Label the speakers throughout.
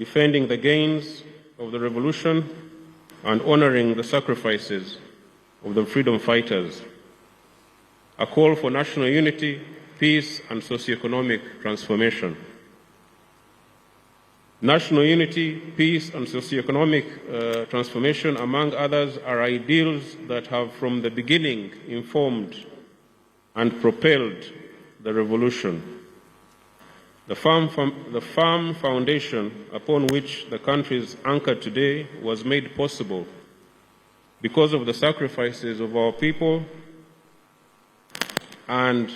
Speaker 1: defending the gains of the revolution and honoring the sacrifices of the freedom fighters. A call for national unity, peace, and socio-economic transformation. National unity, peace, and socio-economic transformation, among others, are ideals that have from the beginning informed and propelled the revolution. The firm foundation upon which the country is anchored today was made possible because of the sacrifices of our people and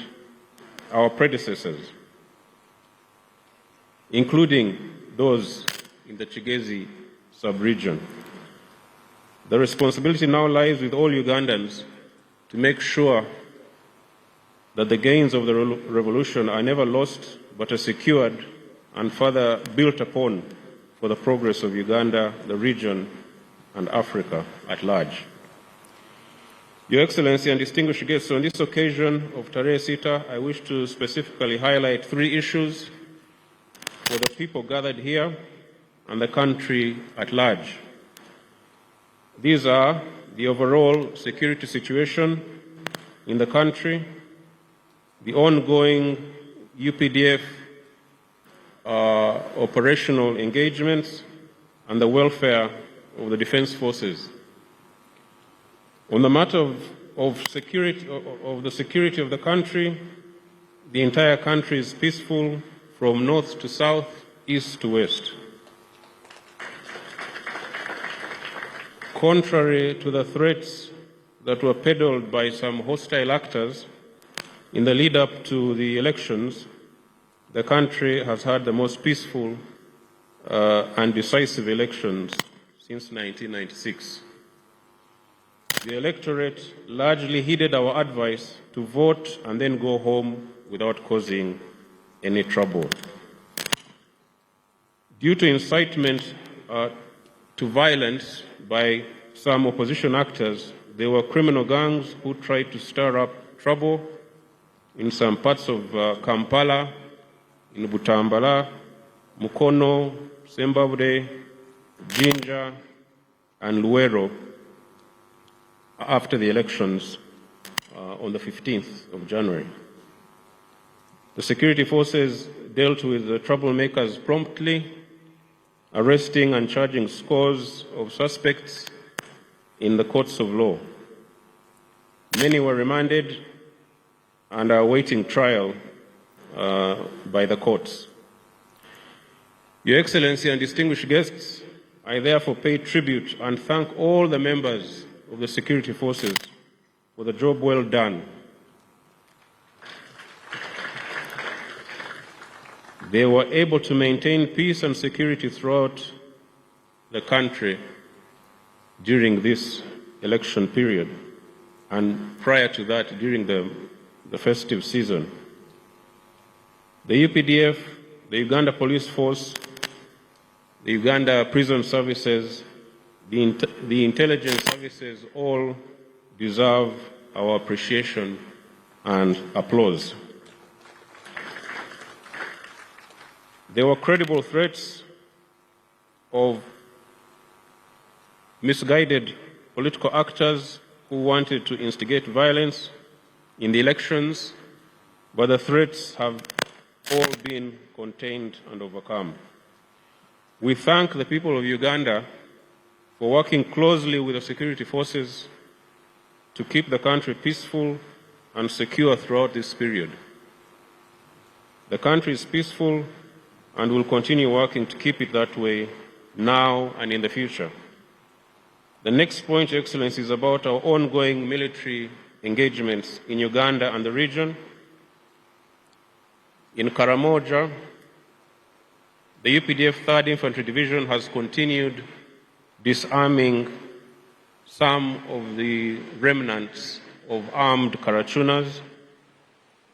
Speaker 1: our predecessors, including those in the Kigezi sub-region. The responsibility now lies with all Ugandans to make sure that the gains of the revolution are never lost but are secured and further built upon for the progress of Uganda, the region, and Africa at large. Your Excellency and distinguished guests, on this occasion of Tarehe Sita, I wish to specifically highlight 3 issues for the people gathered here and the country at large. These are the overall security situation in the country, the ongoing UPDF operational engagements, and the welfare of the defense forces. On the matter of the security of the country, the entire country is peaceful from north to south, east to west. Contrary to the threats that were peddled by some hostile actors in the lead up to the elections, the country has had the most peaceful and decisive elections since 1996. The electorate largely heeded our advice to vote and then go home without causing any trouble. Due to incitement to violence by some opposition actors, there were criminal gangs who tried to stir up trouble in some parts of Kampala, in Butambala, Mukono, Sembabule, Jinja, and Luero after the elections on the 15th of January. The security forces dealt with the troublemakers promptly, arresting and charging scores of suspects in the courts of law. Many were remanded and are awaiting trial by the courts. Your Excellency and distinguished guests, I therefore pay tribute and thank all the members of the security forces for the job well done. They were able to maintain peace and security throughout the country during this election period and prior to that during the festive season. The UPDF, the Uganda Police Force, the Uganda Prison Services, the intelligence services all deserve our appreciation and applause. There were credible threats of misguided political actors who wanted to instigate violence in the elections, but the threats have all been contained and overcome. We thank the people of Uganda for working closely with the security forces to keep the country peaceful and secure throughout this period. The country is peaceful and will continue working to keep it that way now and in the future. The next point, Your Excellency, is about our ongoing military engagements in Uganda and the region. In Karamoja, the UPDF 3rd Infantry Division has continued disarming some of the remnants of armed Karachunas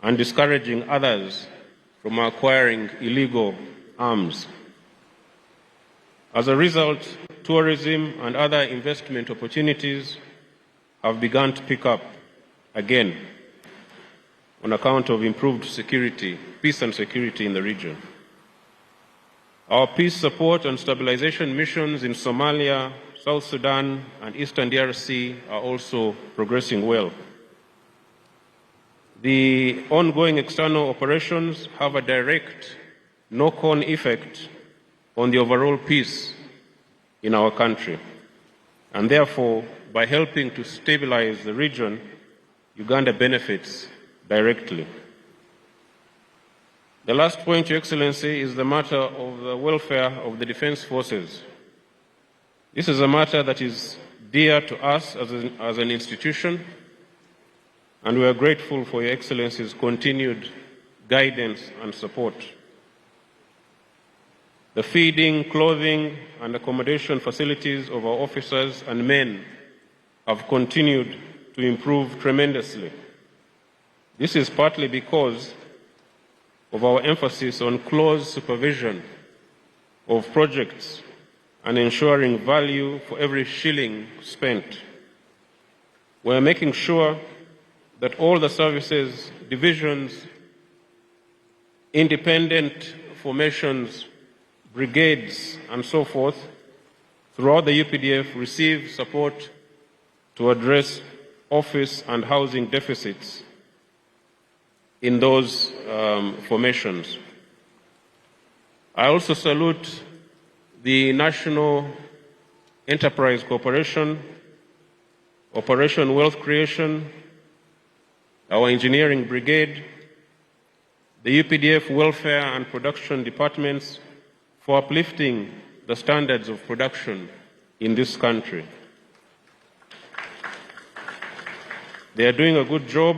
Speaker 1: and discouraging others from acquiring illegal arms. As a result, tourism and other investment opportunities have begun to pick up again on account of improved security, peace and security in the region. Our peace support and stabilization missions in Somalia, South Sudan, and Eastern DRC are also progressing well. The ongoing external operations have a direct knock-on effect on the overall peace in our country, and therefore, by helping to stabilize the region, Uganda benefits directly. The last point, Your Excellency, is the matter of the welfare of the defense forces. This is a matter that is dear to us as an institution, and we are grateful for Your Excellency's continued guidance and support. The feeding, clothing, and accommodation facilities of our officers and men have continued to improve tremendously. This is partly because of our emphasis on close supervision of projects and ensuring value for every shilling spent. We are making sure that all the services, divisions, independent formations, brigades, and so forth, throughout the UPDF receive support to address office and housing deficits in those formations. I also salute the National Enterprise Corporation, Operation Wealth Creation, our Engineering Brigade, the UPDF Welfare and Production Departments for uplifting the standards of production in this country. They are doing a good job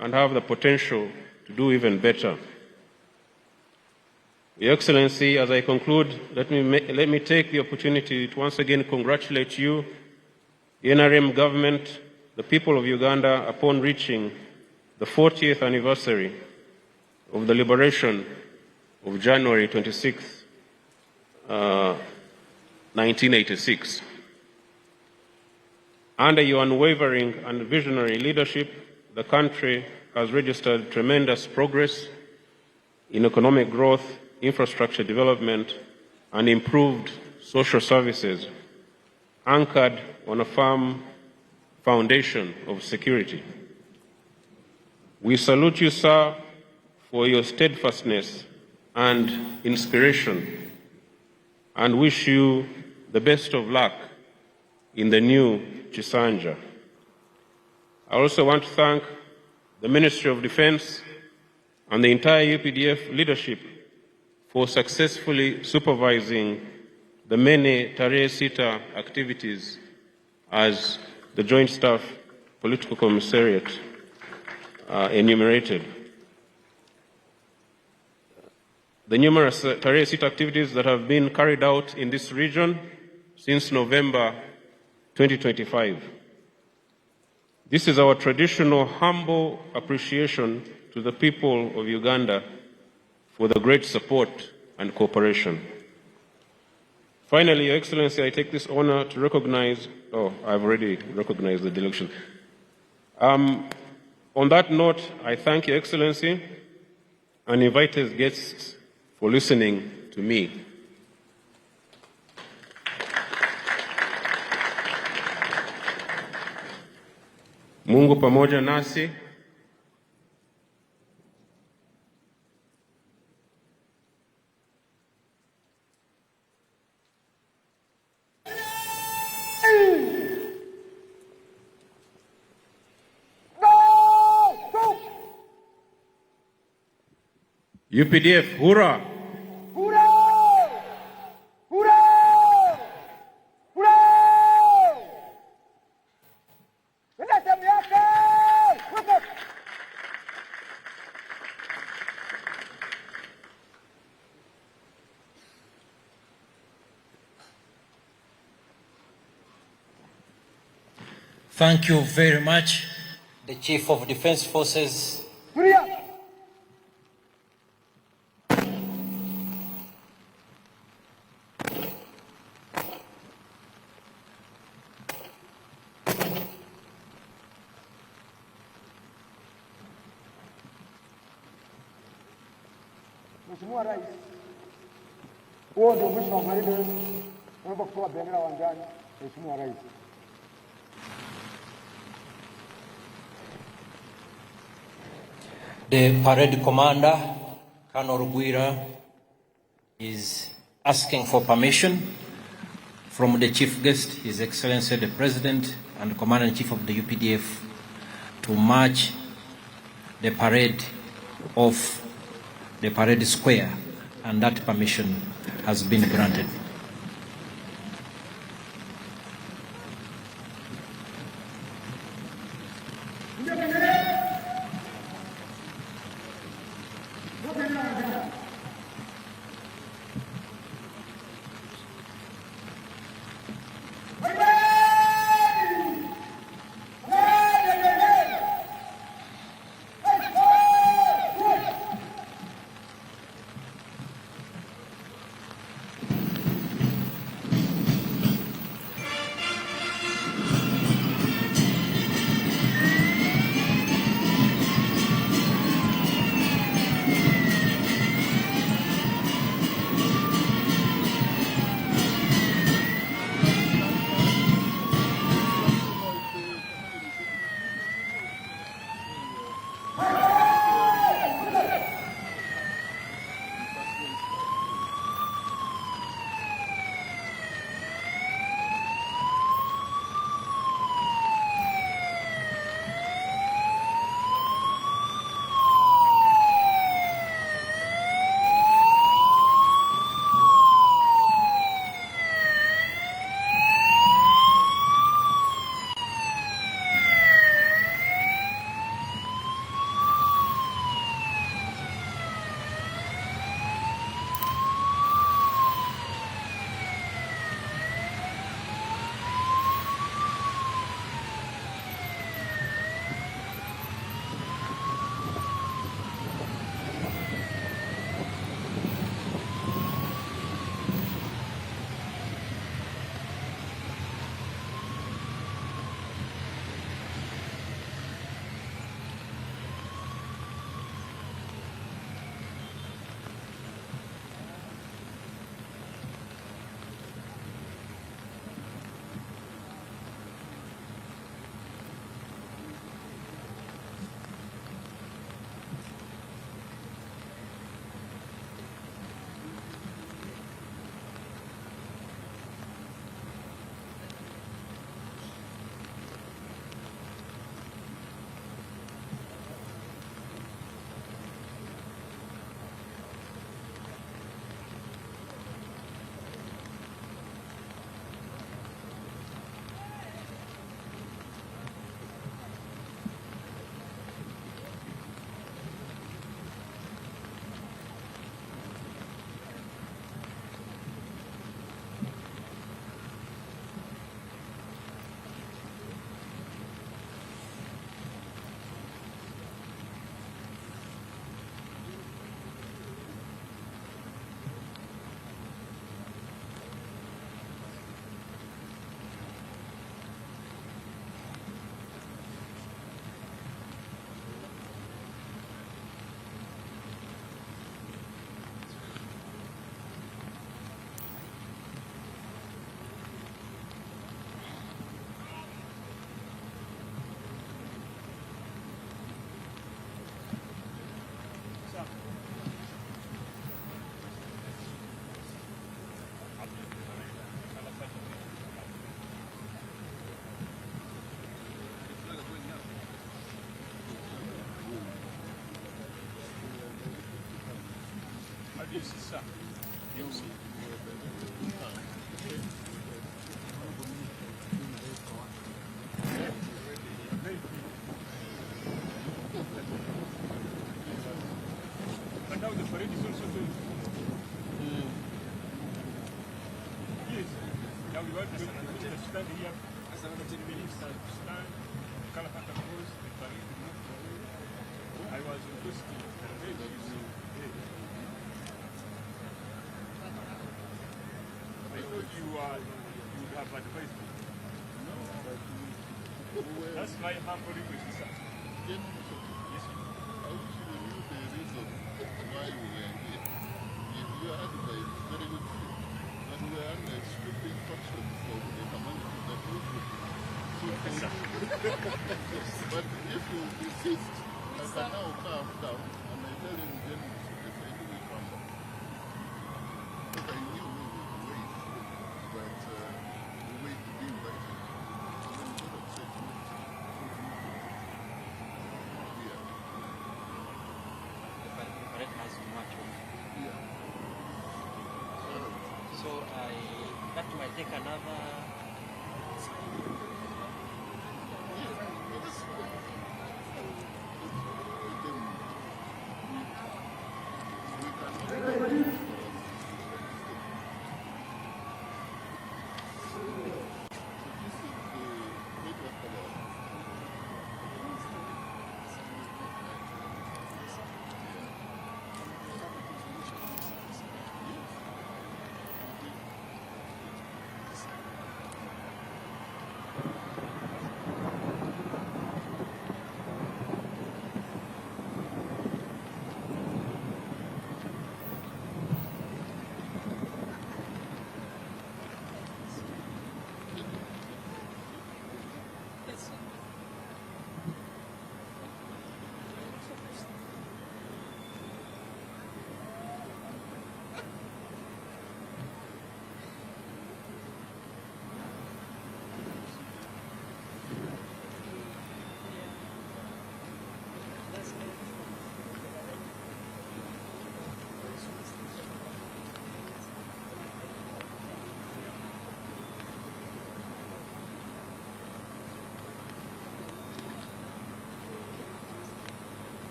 Speaker 1: and have the potential to do even better. Your Excellency, as I conclude, let me take the opportunity to once again congratulate you, the NRM government, the people of Uganda, upon reaching the 40th anniversary of the liberation of January 26, 1986. Under your unwavering and visionary leadership, the country has registered tremendous progress in economic growth, infrastructure development, and improved social services, anchored on a firm foundation of security. We salute you, sir, for your steadfastness and inspiration, and wish you the best of luck in the new Chisanja. I also want to thank the Ministry of Defense and the entire UPDF leadership for successfully supervising the many Tarehe Sita activities as the Joint Staff Political Commissariat enumerated. The numerous Tarehe Sita activities that have been carried out in this region since November 2025. This is our traditional humble appreciation to the people of Uganda for the great support and cooperation. Finally, Your Excellency, I take this honor to recognize, I've already recognized the delegation. On that note, I thank Your Excellency and invite his guests for listening to me. Mungu pamoja nasi. UPDF, hurrah!
Speaker 2: Hurrah! Hurrah! Hurrah!
Speaker 3: Thank you very much, the Chief of Defense Forces.
Speaker 2: Mheshimiwa Rais, Huo ndio mwisho wa gwaride. Naomba kutoa bendera uwanjani, Mheshimiwa Rais.
Speaker 3: The parade commander, Colonel Rugwira, is asking for permission from the chief guest, His Excellency the President and Commander-in-Chief of the UPDF, to march the parade off the parade square, and that permission has been granted.
Speaker 4: And now the parade is also doing. Yes. Now we want to stand here. As another 10 minutes stand. Kalapata goes, the parade moved. I was requesting the parade I thought you would have advised me. No, but that's my humble request, sir. Yes,
Speaker 5: I wish you knew the reason why we were here. If you had advice, very good. But if you persist, I can now calm down and I tell him then the same will come back. But I knew we would wait, but we wait to be invited. And then we got upset. Yeah.
Speaker 3: The parade has much.
Speaker 5: Yeah.
Speaker 3: So that might take another.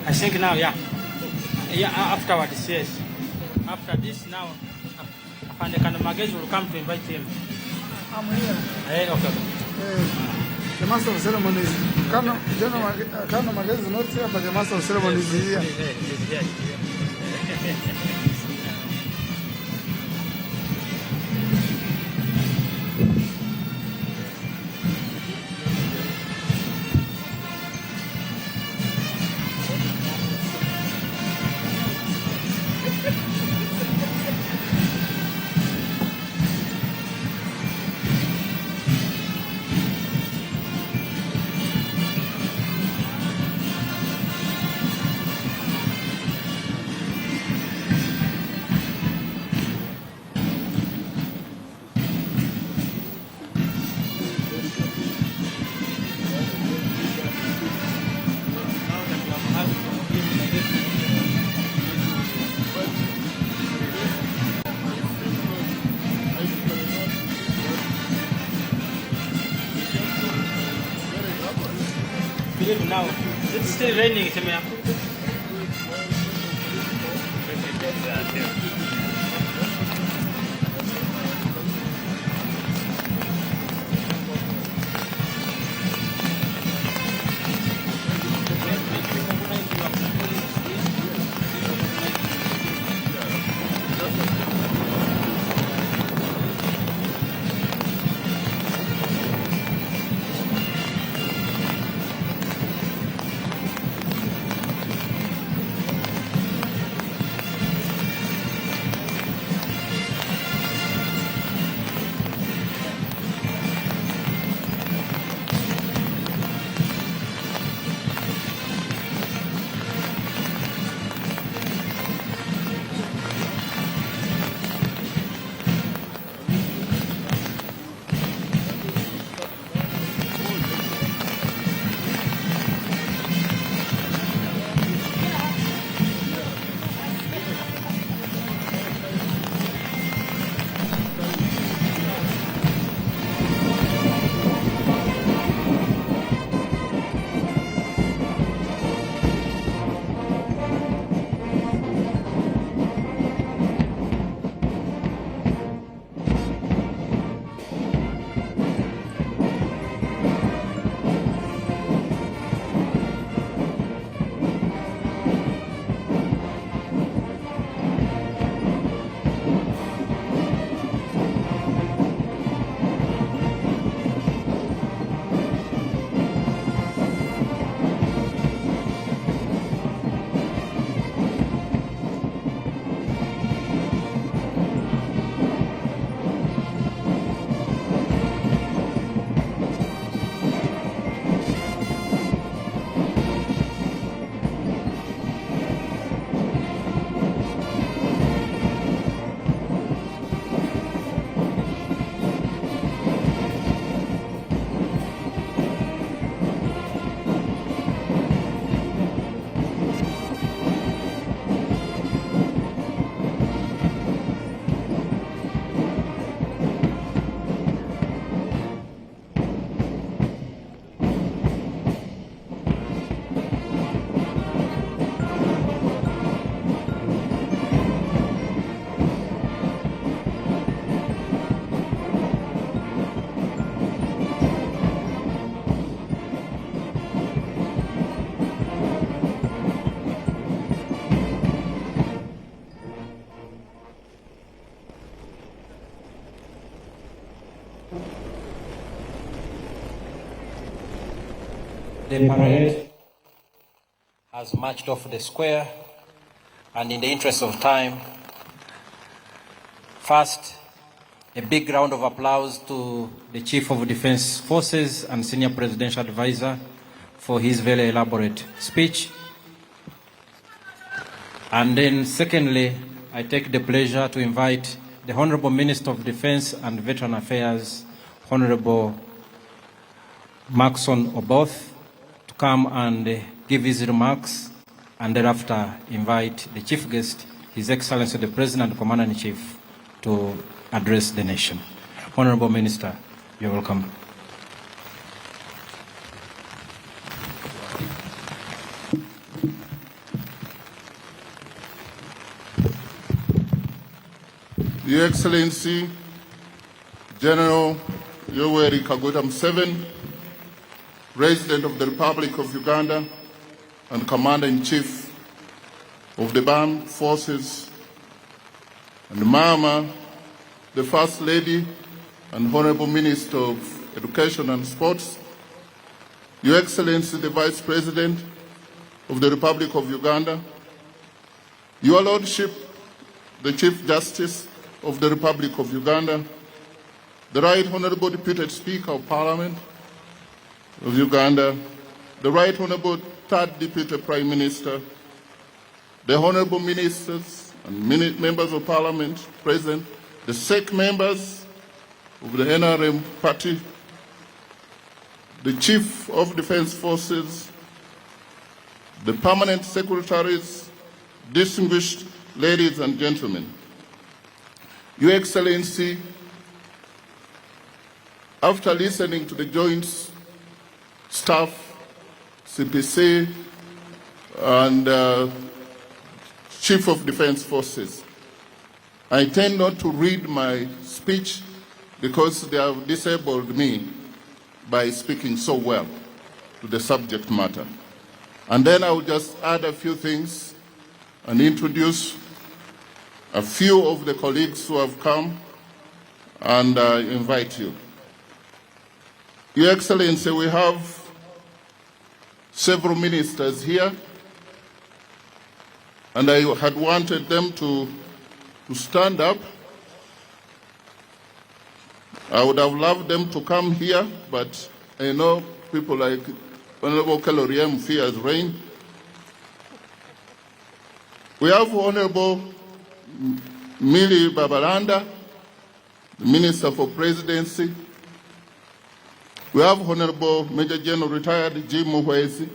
Speaker 3: I think now, yeah. Yeah, afterwards, yes. After this now, Afande Kainerugab will come to invite him.
Speaker 2: I'm here.
Speaker 3: Okay.
Speaker 2: The master of ceremonies, Kainerugab is not here, but the master of ceremonies is here.
Speaker 3: He's here. Now, it's still raining, Timmy. The parade has marched off the square, and in the interest of time, first, a big round of applause to the Chief of Defense Forces and Senior Presidential Advisor for his very elaborate speech. And then secondly, I take the pleasure to invite the Honorable Minister of Defense and Veteran Affairs, Honorable Maxon Oboth, to come and give his remarks, and thereafter invite the Chief Guest, His Excellency the President and Commander-in-Chief, to address the nation. Honorable Minister, you're welcome.
Speaker 5: Your Excellency, General Yoweri Kaguta Museveni, President of the Republic of Uganda and Commander-in-Chief of the Armed Forces, and Mama, the First Lady and Honorable Minister of Education and Sports, Your Excellency, the Vice President of the Republic of Uganda, Your Lordship, the Chief Justice of the Republic of Uganda, the Right Honorable Deputy Speaker of Parliament of Uganda, the Right Honorable Third Deputy Prime Minister, the Honorable Ministers and Members of Parliament present, the SEC members of the NRM party, the Chief of Defense Forces, the Permanent Secretaries, distinguished ladies and gentlemen. Your Excellency, after listening to the Joint Staff, CPC, and Chief of Defense Forces, I tend not to read my speech because they have disabled me by speaking so well to the subject matter. And then I will just add a few things and introduce a few of the colleagues who have come and invite you. Your Excellency, we have several ministers here, and I had wanted them to stand up. I would have loved them to come here, but I know people like Honorable Kaloriem fears rain. We have Honorable Millie Babalanda, the Minister for Presidency. We have Honorable Major General Retired Cdf Muhoozi,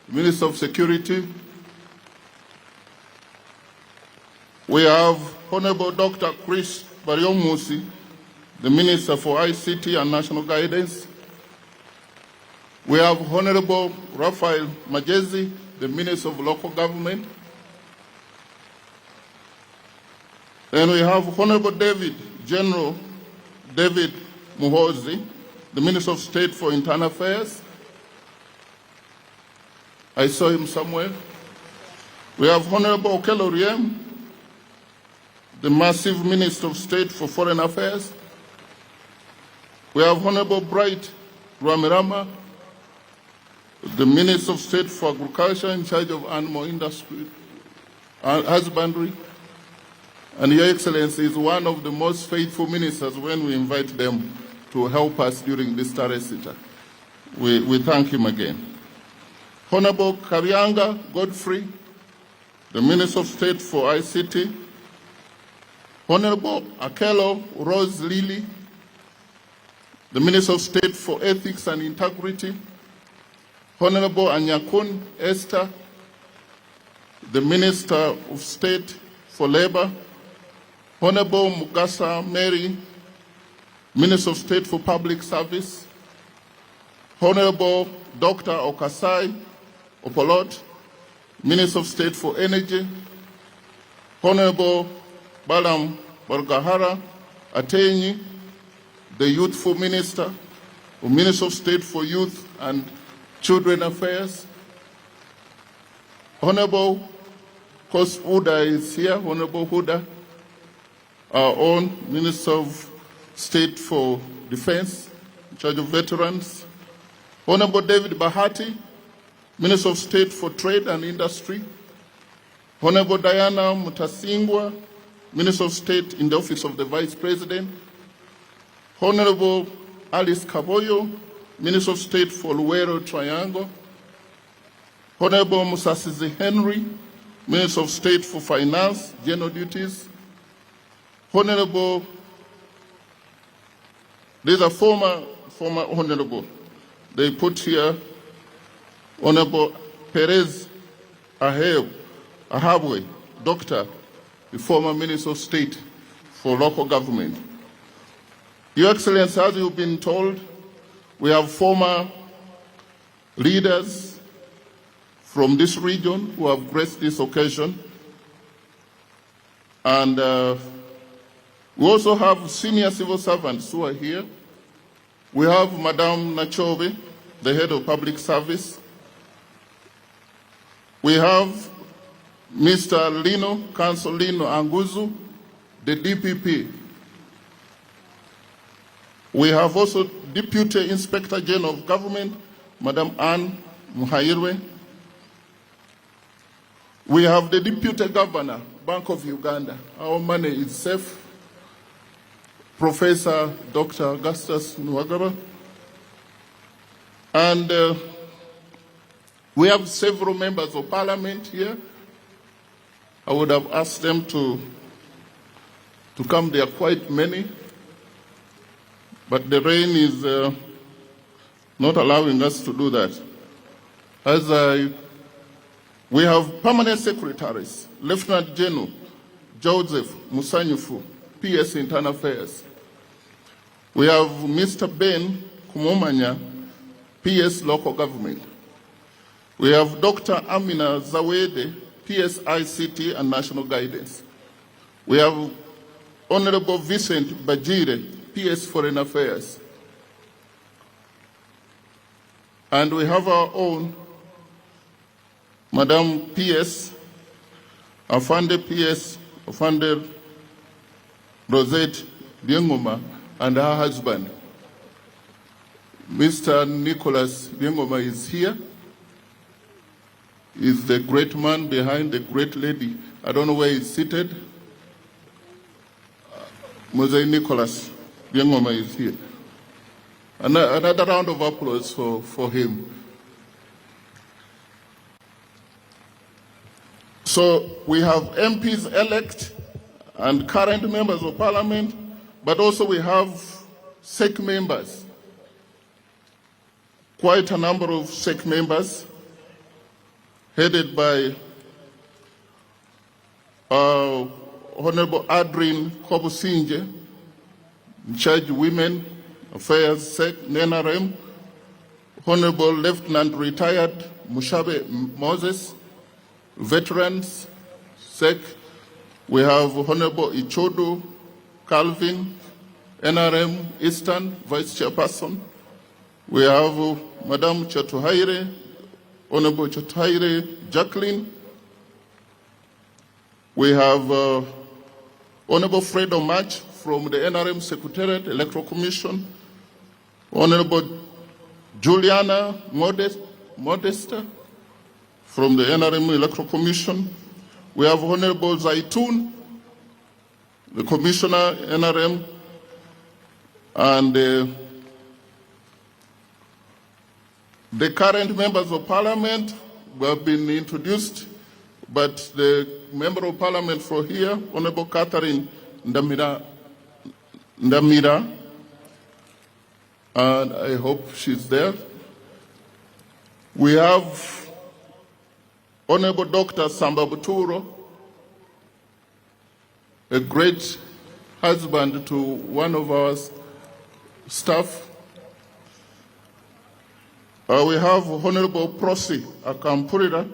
Speaker 5: Minister of Security. We have Honorable Dr. Chris Baryomusi, the Minister for ICT and National Guidance. We have Honorable Raphael Majezi, the Minister of Local Government. And we have Honorable General David Muhoozi, the Minister of State for Internal Affairs. I saw him somewhere. We have Honorable Okello Oryem, the massive Minister of State for Foreign Affairs. We have Honorable Bright Ramirama, the Minister of State for Agriculture in charge of animal industry, husbandry. And Your Excellency is one of the most faithful ministers when we invite them to help us during this Taresita. We thank him again. Honorable Karyanga Godfrey, the Minister of State for ICT. Honorable Akello Rose Lily, the Minister of State for Ethics and Integrity. Honorable Anyakun Esther, the Minister of State for Labor. Honorable Mugasa Mary, Minister of State for Public Service. Honorable Dr. Okasai Opolot, Minister of State for Energy. Honorable Balam Bargahara Atenyi, the Youthful Minister, or Minister of State for Youth and Children Affairs. Honorable Kos Uda is here, Honorable Huda, our own Minister of State for Defense, in charge of veterans. Honorable David Bahati, Minister of State for Trade and Industry. Honorable Diana Mutasingwa, Minister of State in the Office of the Vice President. Honorable Alice Kaboyo, Minister of State for Luwero Triangle. Honorable Musasizi Henry, Minister of State for Finance, General Duties. Honorable, these are former honorable. They put here Honorable Perez Ahabwe, Doctor, the former Minister of State for Local Government. Your Excellency, as you've been told, we have former leaders from this region who have graced this occasion. And we also have senior civil servants who are here. We have Madame Nachobe, the head of public service. We have Mr. Lino, Council Lino Anguzu, the DPP. We have also Deputy Inspector General of Government, Madam Anne Muhairwe. We have the Deputy Governor, Bank of Uganda. Our money is safe. Professor Dr. Augustus Nwagaba. And we have several members of parliament here. I would have asked them to come. There are quite many. But the rain is not allowing us to do that. We have permanent secretaries, Lieutenant General Joseph Musanyufu, PS Internal Affairs. We have Mr. Ben Kumomanya, PS Local Government. We have Dr. Amina Zawede, PS ICT and National Guidance. We have Honorable Vincent Bajire, PS Foreign Affairs. And we have our own Madam PS, Afande PS, Afande Rosette Biengoma, and her husband. Mr. Nicholas Biengoma is here. He's the great man behind the great lady. I don't know where he's seated. Mose Nicholas Biengoma is here. Another round of applause for him. So we have MPs elect and current members of parliament, but also we have SEC members. Quite a number of SEC members, headed by Honorable Adrien Kobusinje, in charge of Women Affairs, SEC, NRM, Honorable Lieutenant Retired Mushabe Moses, Veterans, SEC. We have Honorable Ichodo Calvin, NRM, Eastern, Vice Chairperson. We have Madam Chatuhaire, Honorable Chatuhaire Jacqueline. We have Honorable Fredo Match from the NRM Secretariat Electoral Commission. Honorable Juliana Modesta from the NRM Electoral Commission. We have Honorable Zaitun, the Commissioner, NRM, and the current members of Parliament who have been introduced, but the Member of Parliament for here, Honorable Catherine Ndamira, and I hope she's there. We have Honorable Dr. Samba Buturo, a great husband to one of our staff. We have Honorable Prosi Akampurira,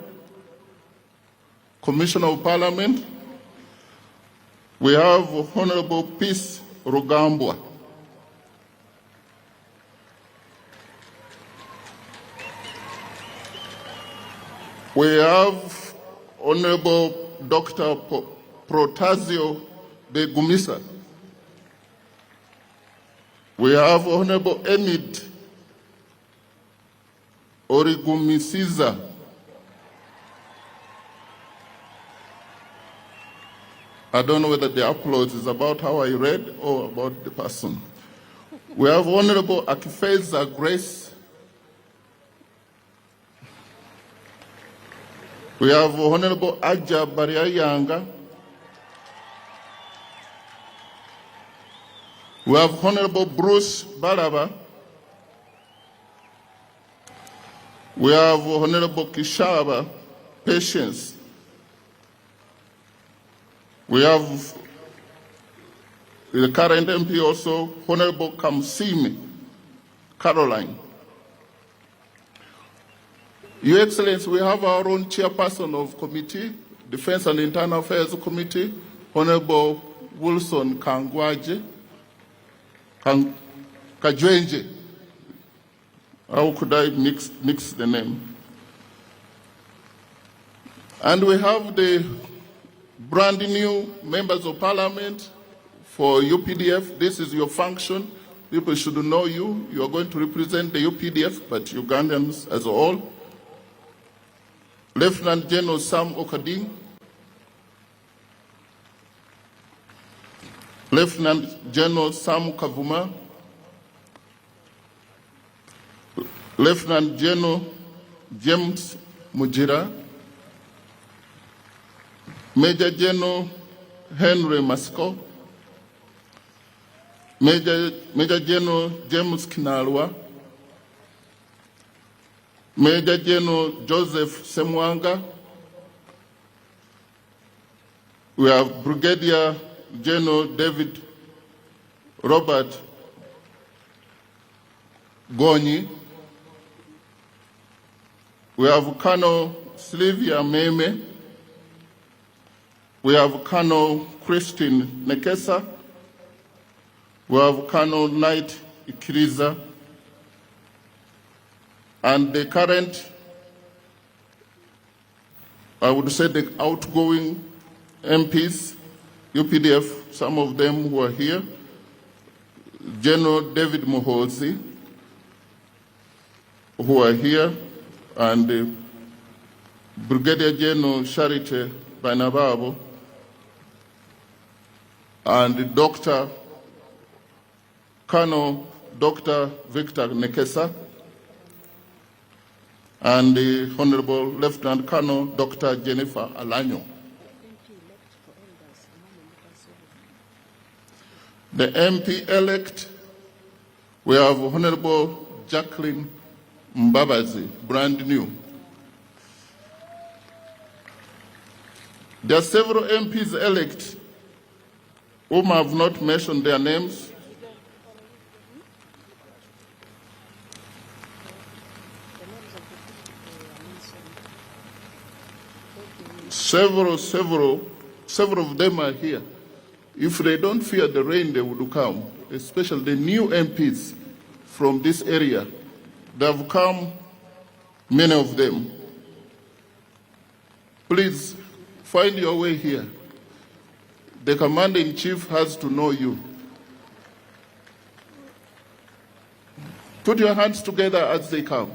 Speaker 5: Commissioner of Parliament. We have Honorable Peace Rugambwa. We have Honorable Dr. Protasio de Gumisa. We have Honorable Emid Origumisiza. I don't know whether the upload is about how I read or about the person. We have Honorable Akifeza Grace. We have Honorable Aja Bariayanga. We have Honorable Bruce Baraba. We have Honorable Kishaba Patience. We have the current MP also, Honorable Kamsimi Caroline. Your Excellency, we have our own chairperson of committee, Defense and Internal Affairs Committee, Honorable Wilson Kajwenje. How could I mix the name? And we have the brand new members of parliament for UPDF. This is your function. People should know you. You are going to represent the UPDF, but Ugandans as a whole. Lieutenant General Sam Okading. Lieutenant General Sam Kavuma. Lieutenant General James Mujira. Major General Henry Masco. Major General James Kinalwa. Major General Joseph Semwanga. We have Brigadier General David Robert Goni. We have Colonel Sylvia Meme. We have Colonel Christine Nekesa. We have Colonel Knight Ikiriza. And the current, I would say the outgoing MPs, UPDF, some of them who are here, General David Muhoozi, who are here, and Brigadier General Charity Bainababo, and Colonel Dr. Victor Nekesa, and the Honorable Lieutenant Colonel Dr. Jennifer Alanyo. The MP-elect, we have Honorable Jacqueline Mbabazi, brand new. There are several MPs-elect whom I have not mentioned their names. Several of them are here. If they don't fear the rain, they would come, especially the new MPs from this area. They have come, many of them. Please find your way here. The Commander-in-Chief has to know you. Put your hands together as they come.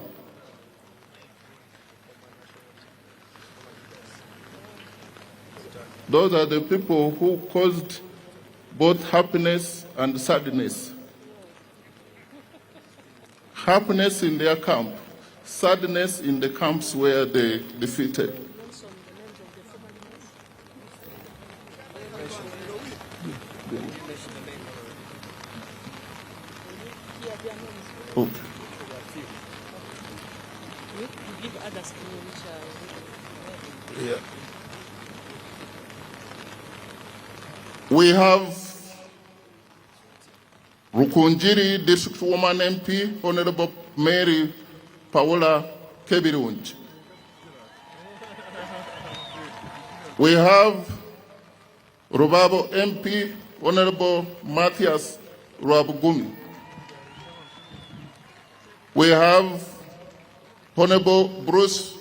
Speaker 5: Those are the people who caused both happiness and sadness. Happiness in their camp, sadness in the camps where they defeated. Okay. Yeah. We have Rukunjiri District Woman MP, Honorable Mary Paola Kebirunj. We have Rubabo MP, Honorable Matthias Ruabugumi. We have Honorable Bruce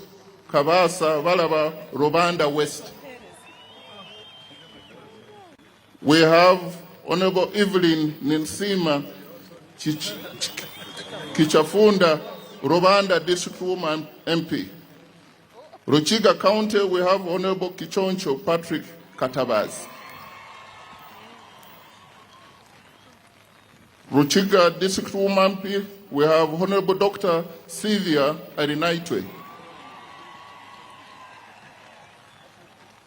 Speaker 5: Kabasa Valaba, Rubanda West. We have Honorable Evelyn Ninsima Kichafunda Rwanda District Woman MP. Ruchiga County, we have Honorable Kichoncho Patrick Katabaz. Ruchiga District Woman MP, we have Honorable Dr. Sylvia Arinaitwe.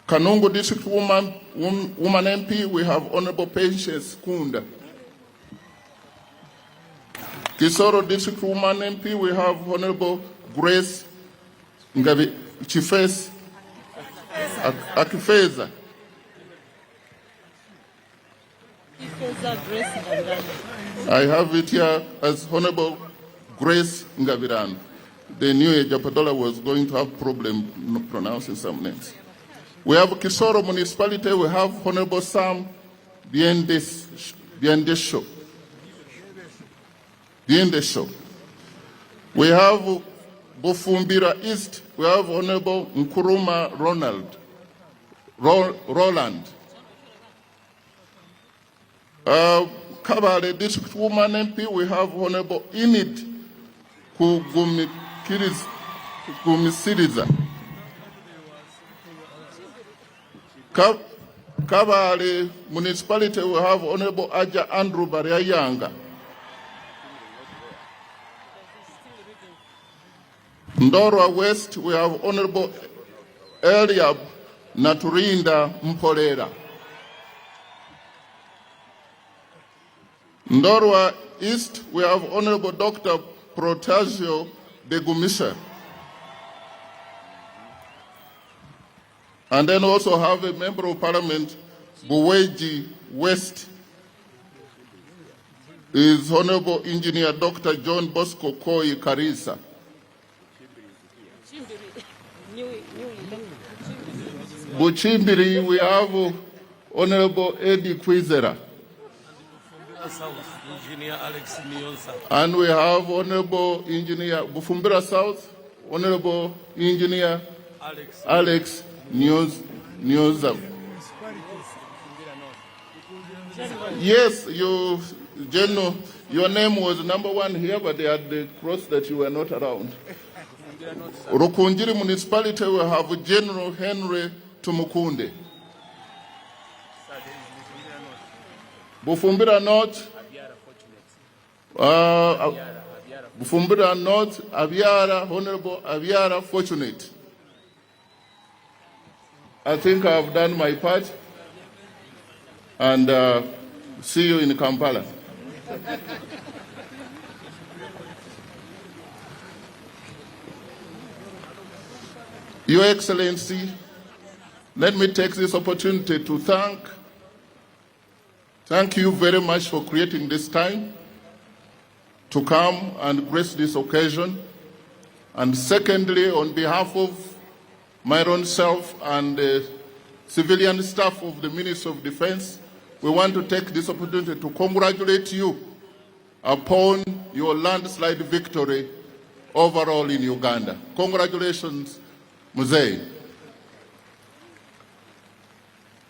Speaker 5: Kanungu District Woman MP, we have Honorable Patience Kunda. Kisoro District Woman MP, we have Honorable Grace Chifes Akifeza. I have it here as Honorable Grace Ngaviran. They knew Japadola was going to have problem pronouncing some names. We have Kisoro Municipality, we have Honorable Sam Biendesho. We have Bufumbira East, we have Honorable Nkuruma Roland. Kabale District Woman MP, we have Honorable Init Kumisiriza. Kabale Municipality, we have Honorable Aja Andrew Bariayanga. Ndorwa West, we have Honorable Eliab Naturinda Mpolera. Ndorwa East, we have Honorable Dr. Protasio de Gumisha. And then also have a Member of Parliament, Buweji West, is Honorable Engineer Dr. John Bosco Koi Karisa. Buchimbiri, we have Honorable Eddie Kwizera. And we have Honorable Engineer Bufumbira South, Honorable Engineer Alex Newsam. Yes, General, your name was number one here, but they had the cross that you were not around. Rukunjiri Municipality will have General Henry Tumukunde. Bufumbira North, Bufumbira North, Aviara, Honorable Aviara Fortunate. I think I have done my part, and see you in Kampala. Your Excellency, let me take this opportunity to thank you very much for creating this time to come and grace this occasion. And secondly, on behalf of my own self and the civilian staff of the Ministry of Defense, we want to take this opportunity to congratulate you upon your landslide victory overall in Uganda. Congratulations, Muzei.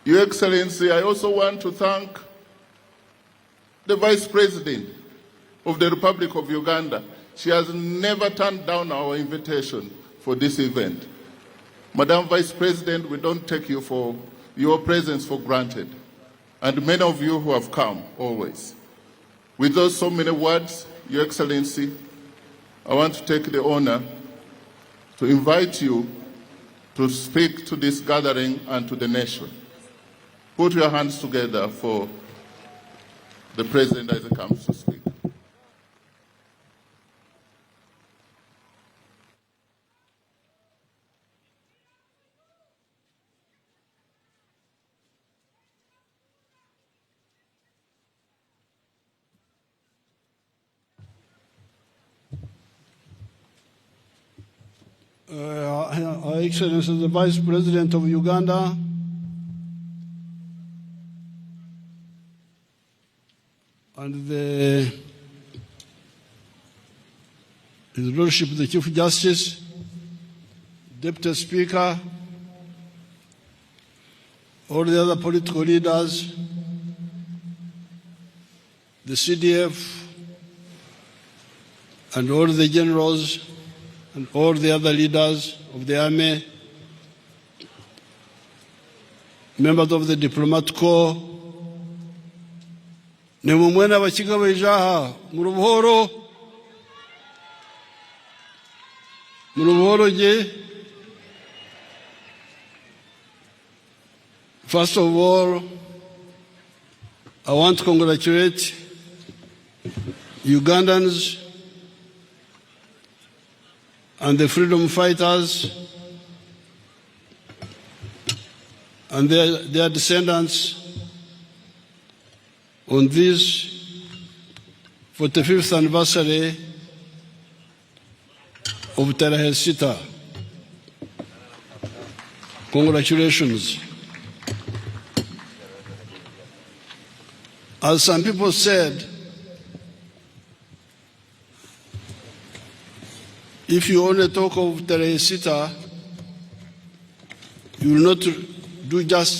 Speaker 5: Your Excellency, I also want to thank the Vice President of the Republic of Uganda. She has never turned down our invitation for this event. Madam Vice President, we don't take you for your presence for granted, and many of you who have come always. With those so many words, Your Excellency, I want to take the honor to invite you to speak to this gathering and to the nation. Put your hands together for the President as he comes to speak.
Speaker 6: Our Excellency the Vice President of Uganda, and His Lordship the Chief Justice, Deputy Speaker, all the other political leaders, the CDF, and all the generals and all the other leaders of the army, members of the diplomat corps, nimumwena abakigabo ijaha mu rubuhoro je. First of all, I want to congratulate Ugandans and the freedom fighters and their descendants on this 45th anniversary of Terahesita. Congratulations. As some people said, if you only talk of Terahesita, you will not do justice